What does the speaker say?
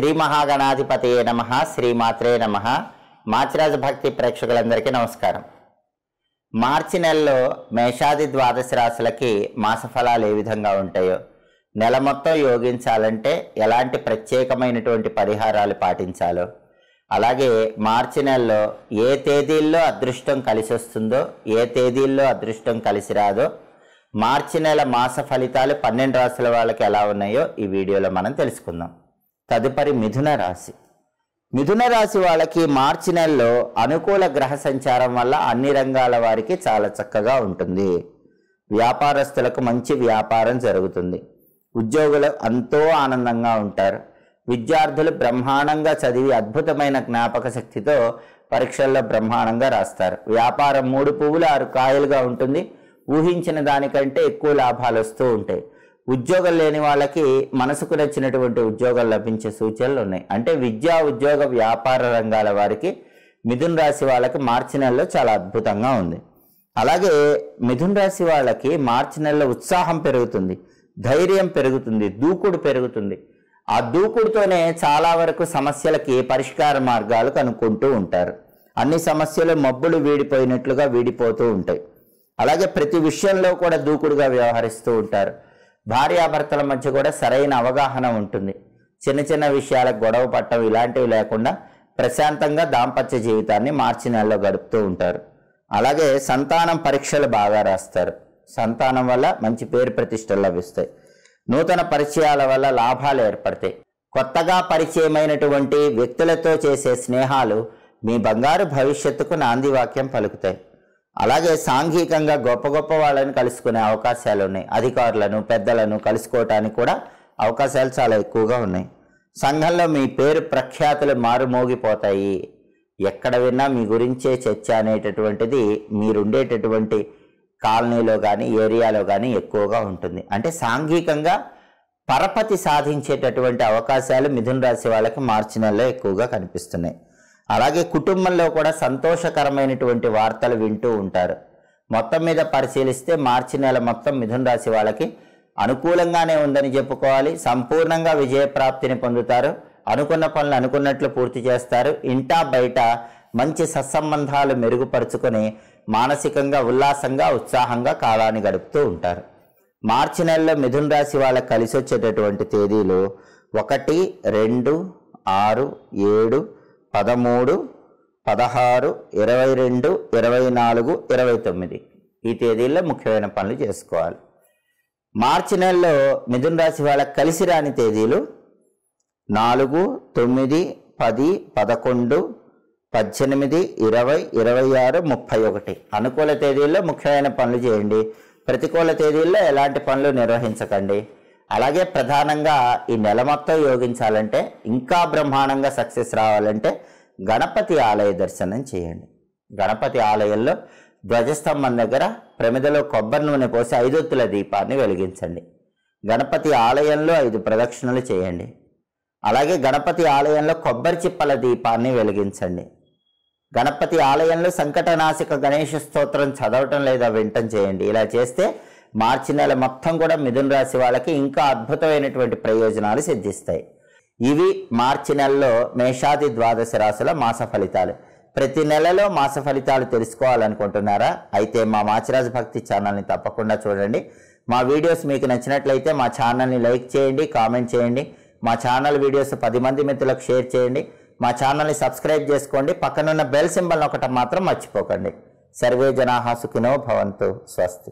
శ్రీ మహాగణాధిపతయే నమః. శ్రీమాత్రే నమః. మాచిరాజ భక్తి ప్రేక్షకులందరికీ నమస్కారం. మార్చి నెలలో మేషాది ద్వాదశ రాశులకి మాస ఫలాలు ఏ విధంగా ఉంటాయో, నెల మొత్తం యోగించాలంటే ఎలాంటి ప్రత్యేకమైనటువంటి పరిహారాలు పాటించాలో, అలాగే మార్చి నెలలో ఏ తేదీల్లో అదృష్టం కలిసి వస్తుందో, ఏ తేదీల్లో అదృష్టం కలిసి రాదో, మార్చి నెల మాస ఫలితాలు 12 రాశుల వాళ్ళకి ఎలా ఉన్నాయో ఈ వీడియోలో మనం తెలుసుకుందాం. తదుపరి మిథున రాశి. మిథున రాశి వాళ్ళకి మార్చి నెలలో అనుకూల గ్రహ సంచారం వల్ల అన్ని రంగాల వారికి చాలా చక్కగా ఉంటుంది. వ్యాపారస్తులకు మంచి వ్యాపారం జరుగుతుంది. ఉద్యోగులు ఎంతో ఆనందంగా ఉంటారు. విద్యార్థులు బ్రహ్మాండంగా చదివి అద్భుతమైన జ్ఞాపక శక్తితో పరీక్షల్లో బ్రహ్మాండంగా రాస్తారు. వ్యాపారం 3 పువ్వులు 6 కాయలుగా ఉంటుంది. ఊహించిన దానికంటే ఎక్కువ లాభాలు వస్తూ ఉంటాయి. ఉద్యోగం లేని వాళ్ళకి మనసుకు నచ్చినటువంటి ఉద్యోగం లభించే సూచనలు ఉన్నాయి. అంటే విద్యా ఉద్యోగ వ్యాపార రంగాల వారికి మిథున రాశి వాళ్ళకి మార్చి నెలలో చాలా అద్భుతంగా ఉంది. అలాగే మిథున రాశి వాళ్ళకి మార్చి నెలలో ఉత్సాహం పెరుగుతుంది, ధైర్యం పెరుగుతుంది, దూకుడు పెరుగుతుంది. ఆ దూకుడుతోనే చాలా వరకు సమస్యలకి పరిష్కార మార్గాలు కనుక్కుంటూ ఉంటారు. అన్ని సమస్యలు మబ్బులు వీడిపోయినట్లుగా వీడిపోతూ ఉంటాయి. అలాగే ప్రతి విషయంలో కూడా దూకుడుగా వ్యవహరిస్తూ ఉంటారు. భార్యాభర్తల మధ్య కూడా సరైన అవగాహన ఉంటుంది. చిన్న చిన్న విషయాలకు గొడవ పట్టడం ఇలాంటివి లేకుండా ప్రశాంతంగా దాంపత్య జీవితాన్ని మార్చి నెలలో గడుపుతూ ఉంటారు. అలాగే సంతానం పరీక్షలు బాగా రాస్తారు. సంతానం వల్ల మంచి పేరు ప్రతిష్టలు లభిస్తాయి. నూతన పరిచయాల వల్ల లాభాలు ఏర్పడతాయి. కొత్తగా పరిచయమైనటువంటి వ్యక్తులతో చేసే స్నేహాలు మీ బంగారు భవిష్యత్తుకు నాంది వాక్యం పలుకుతాయి. అలాగే సాంఘికంగా గొప్ప గొప్ప వాళ్ళని కలుసుకునే అవకాశాలు ఉన్నాయి. అధికారులను, పెద్దలను కలుసుకోవటానికి కూడా అవకాశాలు చాలా ఎక్కువగా ఉన్నాయి. సంఘంలో మీ పేరు ప్రఖ్యాతులు మారుమోగిపోతాయి. ఎక్కడ విన్నా మీ గురించే చర్చ అనేటటువంటిది మీరుండేటటువంటి కాలనీలో కానీ ఏరియాలో కానీ ఎక్కువగా ఉంటుంది. అంటే సాంఘికంగా పరపతి సాధించేటటువంటి అవకాశాలు మిథున రాశి వాళ్ళకి మార్చి నెలలో ఎక్కువగా కనిపిస్తున్నాయి. అలాగే కుటుంబంలో కూడా సంతోషకరమైనటువంటి వార్తలు వింటూ ఉంటారు. మొత్తం మీద పరిశీలిస్తే మార్చి నెల మొత్తం మిథున రాశి వాళ్ళకి అనుకూలంగానే ఉందని చెప్పుకోవాలి. సంపూర్ణంగా విజయప్రాప్తిని పొందుతారు. అనుకున్న పనులు అనుకున్నట్లు పూర్తి చేస్తారు. ఇంటా బయట మంచి సత్సంబంధాలు మెరుగుపరుచుకొని మానసికంగా ఉల్లాసంగా ఉత్సాహంగా కాలాన్ని గడుపుతూ ఉంటారు. మార్చి నెలలో మిథున రాశి వాళ్ళకి కలిసి వచ్చేటటువంటి తేదీలు 1, 2, 6, 7, 13, 16, 22, 24, 29 ఈ తేదీల్లో ముఖ్యమైన పనులు చేసుకోవాలి. మార్చి నెలలో మిథున రాశి వాళ్ళకి కలిసి రాని తేదీలు 4, 9, 10, 11, 18, 20, 26, 31 అనుకూల తేదీల్లో ముఖ్యమైన పనులు చేయండి. ప్రతికూల తేదీల్లో ఎలాంటి పనులు నిర్వహించకండి. అలాగే ప్రధానంగా ఈ నెల మొత్తం యోగించాలంటే, ఇంకా బ్రహ్మాండంగా సక్సెస్ రావాలంటే గణపతి ఆలయ దర్శనం చేయండి. గణపతి ఆలయంలో ధ్వజస్తంభం దగ్గర ప్రమిదలో కొబ్బరి నూనె పోసి 5 ఒత్తుల దీపాన్ని వెలిగించండి. గణపతి ఆలయంలో 5 ప్రదక్షిణలు చేయండి. అలాగే గణపతి ఆలయంలో కొబ్బరి చిప్పల దీపాన్ని వెలిగించండి. గణపతి ఆలయంలో సంకటనాశక గణేష స్తోత్రం చదవటం లేదా వినటం చేయండి. ఇలా చేస్తే మార్చి నెల మొత్తం కూడా మిథున రాశి వాళ్ళకి ఇంకా అద్భుతమైనటువంటి ప్రయోజనాలు సిద్ధిస్తాయి. ఇవి మార్చి నెలలో మేషాది ద్వాదశ రాశుల మాస ఫలితాలు. ప్రతి నెలలో మాస ఫలితాలు తెలుసుకోవాలనుకుంటున్నారా? అయితే మా మాచిరాజ భక్తి ఛానల్ని తప్పకుండా చూడండి. మా వీడియోస్ మీకు నచ్చినట్లయితే మా ఛానల్ని లైక్ చేయండి, కామెంట్ చేయండి. మా ఛానల్ వీడియోస్ 10 మంది మిత్రులకు షేర్ చేయండి. మా ఛానల్ని సబ్స్క్రైబ్ చేసుకోండి. పక్కనున్న బెల్ సింబల్ నొక్కటం మాత్రం మర్చిపోకండి. సర్వే జనాః సుఖినో భవంతు. స్వస్తి.